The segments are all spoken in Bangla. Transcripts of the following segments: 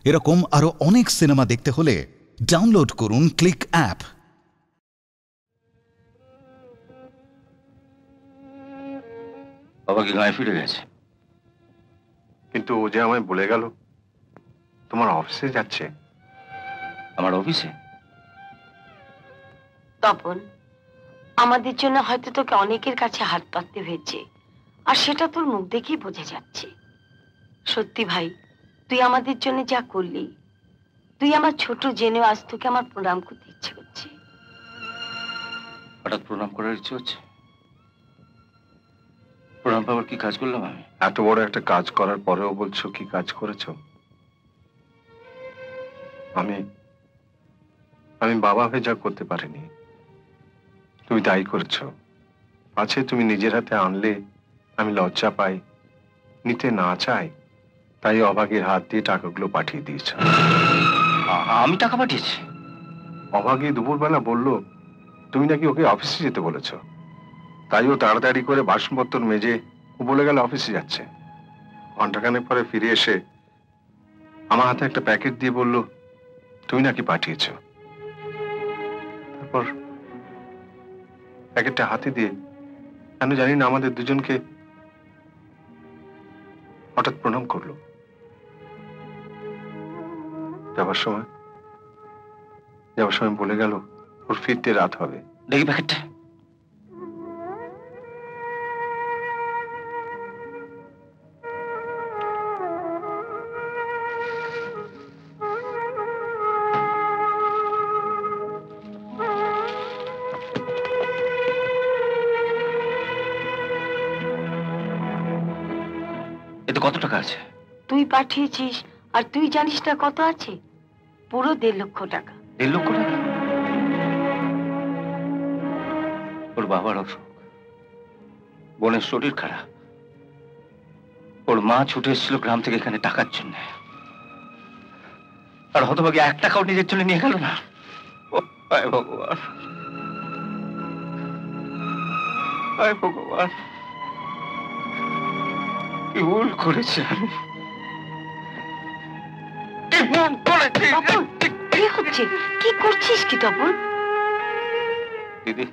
এরকম আরো অনেক সিনেমা দেখতে হলে ডাউনলোড করুন ক্লিক অ্যাপ। বাবা কি গায়ে ফিরে গেছে? কিন্তু ও যে আমায় বলে গেল তোমার অফিসে যাচ্ছে। আমার অফিসে? তপন, আমাদের জন্য হয়তো তোকে অনেকের কাছে হাত পাততে হয়েছে, আর সেটা তোর মুখ দেখেই বোঝা যাচ্ছে। সত্যি ভাই, তুই আমাদের জন্য যা করলি, তুই আমার ছোট জেনেও আজ তোকে আমার প্রণাম করতে ইচ্ছে করছে। হঠাৎ প্রণাম করার ইচ্ছে হচ্ছে? প্রণাম পাওয়ার কি কাজ করলাম আমি? এত বড় একটা কাজ করার পরেও বলছো কি কাজ করেছো? আমি বাবা হয়ে যা করতে পারিনি, তুমি তাই করেছো। আছে তুমি নিজের হাতে আনলে আমি লজ্জা পাই, নিতে না চাই, তাই অভাগীর হাত দিয়ে টাকাগুলো পাঠিয়ে দিয়েছ। আমি টাকা পাঠিয়েছি? অভাগী দুপুরবেলা বলল তুমি নাকি ওকে অফিসে যেতে বলেছ, তাই ও তাড়াতাড়ি করে বাসনপত্র মেজে ও বলে গেল অফিসে যাচ্ছে। ঘন্টাখানেক পরে ফিরে এসে আমার হাতে একটা প্যাকেট দিয়ে বলল তুমি নাকি পাঠিয়েছ। তারপর প্যাকেটটা হাতে দিয়ে কেন জানি না আমাদের দুজনকে হঠাৎ প্রণাম করলো। যাবার সময় বলে গেল ওর ফিরতে রাত হবে। দেখি প্যাকেটটা। এতে কত টাকা আছে? তুই পাঠিয়েছিস আর তুই জানিস না কত আছে? পুরো 1.5 লক্ষ টাকা। 1.5 লক্ষ টাকা? ওর বাবার অসুখ, বোনের শরীর খারাপ, ওর মা ছুটে এসেছিল গ্রাম থেকে এখানে টাকার জন্য, আর হতভাগী 1 টাকাও নিজের জন্য নিয়ে গেল না। হায় ভগবান, হায় ভগবান, কি ভুল করেছি আমি, কি ভুল করেছি। কি হচ্ছে? কি করছিস কি তপন? দিদি,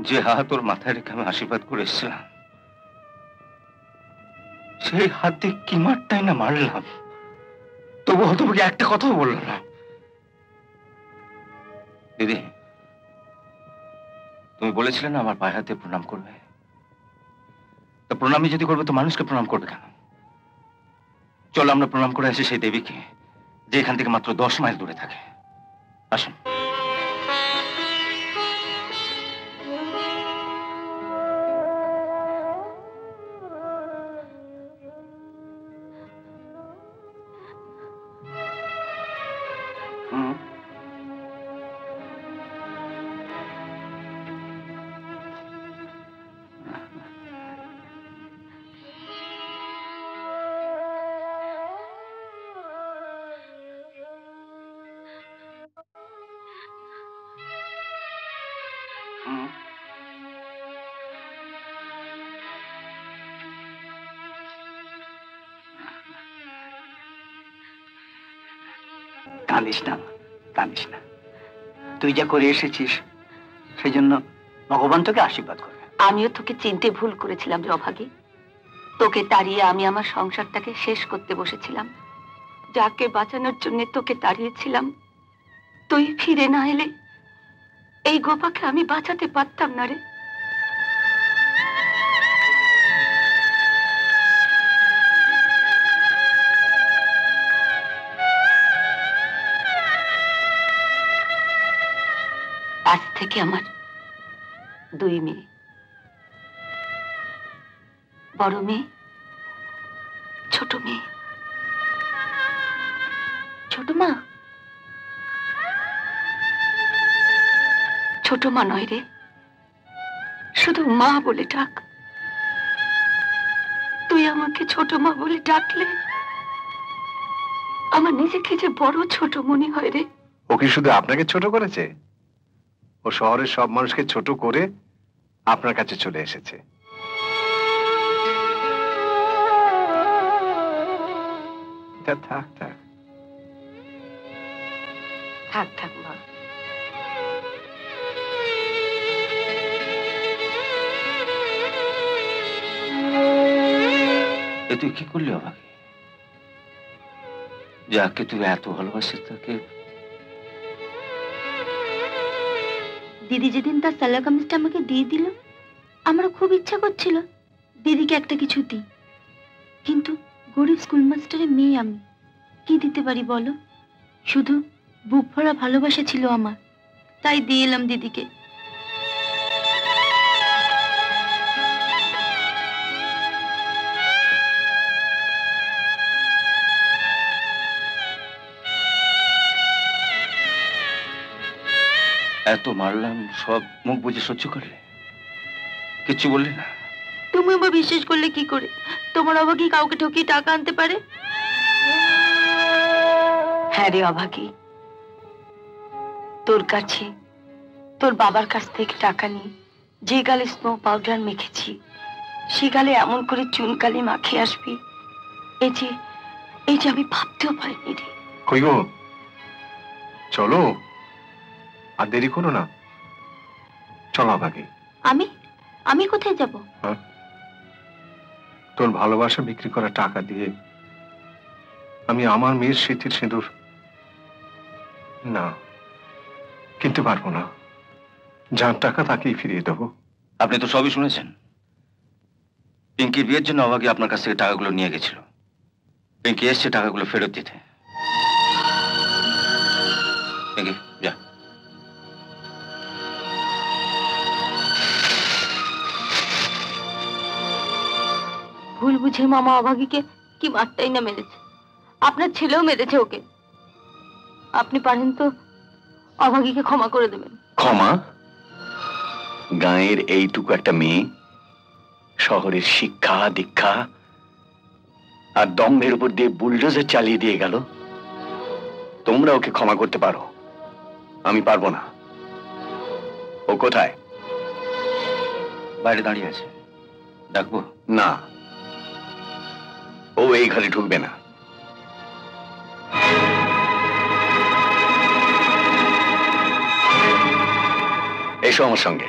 যে হাত ওর মাথায় রেখে আমি আশীর্বাদ করে এসেছিলাম, সেই হাত দিয়ে কি মারটাই না মারলাম, তবু হতভাগী একটা কথাও বললো না। দিদি, তুমি বলেছিলে না আমার পায়ে হাতে প্রণাম করবে, তো প্রণামই যদি করবে তো মানুষকে প্রণাম করবে কেন? চলো আমরা প্রণাম করে আসি সেই দেবীকে, যে এখান থেকে মাত্র 10 মাইল দূরে থাকে। আসুন। কাঁদিস না, কাঁদিস না। তুই যা করে এসেছিস সেই জন্য ভগবান তোকে আশীর্বাদ করবে। আমিও তোকে চিনতে ভুল করেছিলাম রে অভাগী। তোকে তাড়িয়ে আমি আমার সংসারটাকে শেষ করতে বসেছিলাম। যাকে বাঁচানোর জন্য তোকে তাড়িয়েছিলাম, তুই ফিরে না এলে এই গোপাকে আমি বাঁচাতে পারতাম না রে। আজ থেকে আমার 2 মেয়ে, বড় মেয়ে, ছোট মেয়ে। ছোট মা, ছোট মা নয় রে, শুধু মা বলে ডাক। তুই আমাকে ছোট মা বলে ডাকলে আমার নিজেকে যে বড় ছোট মনে হয় রে। ও কি শুধু আপনাকে ছোট করেছে? ও শহরের সব মানুষকে ছোট করে আপনার কাছে চলে এসেছে। তা থাক থাক থাক থাক মা। এ তুই কি করলি আমাকে? যাকে তুই এত ভালোবাসিস তাকে। দিদি যেদিন তার সালোয়ার কামিজটা আমাকে দিয়ে দিল, আমার খুব ইচ্ছা করছিল দিদিকে একটা কিছু দিই, কিন্তু গরিব স্কুল মাস্টারের মেয়ে আমি, কি দিতে পারি বলো? শুধু বুক ভরা ভালোবাসা ছিল আমার, তাই দিয়ে এলাম দিদিকে। এত মারলাম, সব মুখ বুঝে সহ্য করলে, কিচ্ছু বললি না? তুমি আবার বিশ্বাস করলে কি করে? তোমার অভাগী কাউকে ঠকিয়ে টাকা আনতে পারে? হ্যাঁ রে অভাগী, তোর কাছে, তোর বাবার কাছ থেকে টাকা নিয়ে যে গালে স্নো পাউডার মেখেছি, সে গালে এমন করে চুনকালি মাখিয়ে আসবি, এই যে আমি ভাবতেও পারিনি রে। কই গো, চলো, আর দেরি করো না, চলো ভাগে। আমি কোথায় যাব? তোর ভালোবাসা বিক্রি করা টাকা দিয়ে আমি আমার মেয়ের স্মৃতির সিঁদুর না কিনতে পারবো না। যার টাকা তাকেই ফিরিয়ে দেবো। আপনি তো সবই শুনেছেন। পিঙ্কির বিয়ের জন্য অভাগী আপনার কাছ থেকে টাকাগুলো নিয়ে গেছিল। পিঙ্কি এসছে টাকাগুলো ফেরত দিতে। পিঙ্কি যা। ভুল বুঝে মামা অভাগীকে কি মারটাই না মেরেছে, আপনার ছেলেও মেরেছে ওকে। আপনি পারেন তো অভাগীকে ক্ষমা করে দেবেন। ক্ষমা? গাঁয়ের এইটুকু একটা মেয়ে শহরের শিক্ষা দীক্ষা আর দম্ভের উপর দিয়ে বুলডোজার চালিয়ে দিয়ে গেল, তোমরা ওকে ক্ষমা করতে পারো, আমি পারবো না। ও কোথায়? বাইরে দাঁড়িয়ে আছে, ডাকবো? না, ও এই ঘরে ঢুকবে না। এসো আমার সঙ্গে।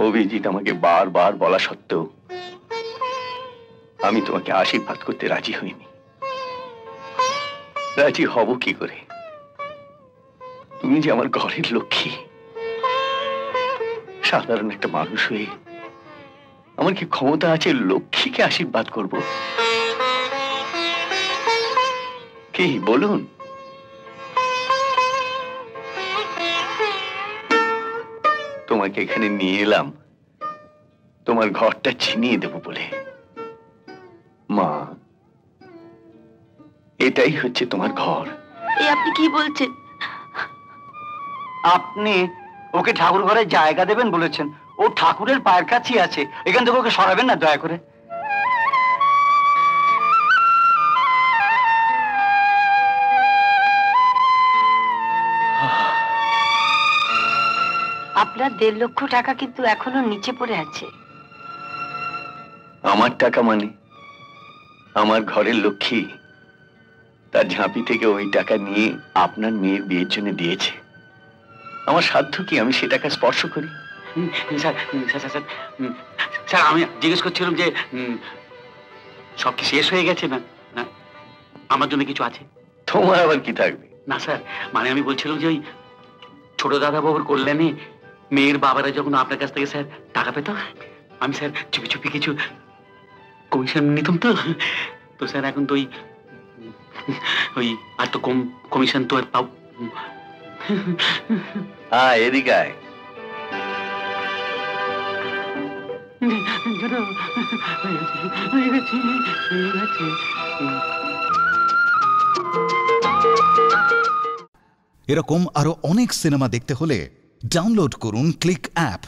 অভিজিৎ আমাকে বারবার বলা সত্ত্বেও আমি তোমাকে আশীর্বাদ করতে রাজি হইনি। রাজি হব কি করে? তুমি যে আমার ঘরের লক্ষ্মী। সাধারণ একটা মানুষ হয়ে আমার কি ক্ষমতা আছে লক্ষ্মীকে আশীর্বাদ করব? কি বলুন? তোমাকে এখানে নিয়ে এলাম তোমার ঘরটা ছিনিয়ে দেব বলে। মা, এটাই হচ্ছে তোমার ঘর। এই আপনি কি বলছেন? আপনি ওকে ঠাকুর ঘরে জায়গা দেবেন বলেছেন, ও ঠাকুরের পায়ের কাছেই আছে, এখান থেকে ওকে সরাবেন না দয়া করে। আপনার 1.5 লক্ষ টাকা কিন্তু এখনো নিচে পড়ে আছে। আমার টাকা মানে? আমার ঘরের লক্ষ্মী তার ঝাঁপি থেকে ওই টাকা নিয়ে আপনার মেয়ের বিয়ের জন্য দিয়েছে। আমার সাধ্য কি আমি সে টাকা স্পর্শ করি? স্যার আমি জিজ্ঞেস করছিলাম যে সব কি শেষ হয়ে গেছে? না না, আমার জন্য কিছু আছে? তোমার আবার কি থাকবে? না স্যার, মানে আমি বলছিলাম যে ওই ছোট দাদা বাবুর কল্যাণে মেয়ের বাবারা যখন আপনার কাছ থেকে স্যার টাকা পেত, আমি স্যার চুপি চুপি কিছু কমিশন নিতাম। তো স্যার এখন তো ওই আর তো কমিশন তো আর পাও। হ্যাঁ, এদিকে আয়। এরকম আরো অনেক সিনেমা দেখতে হলে ডাউনলোড করুন ক্লিক অ্যাপ।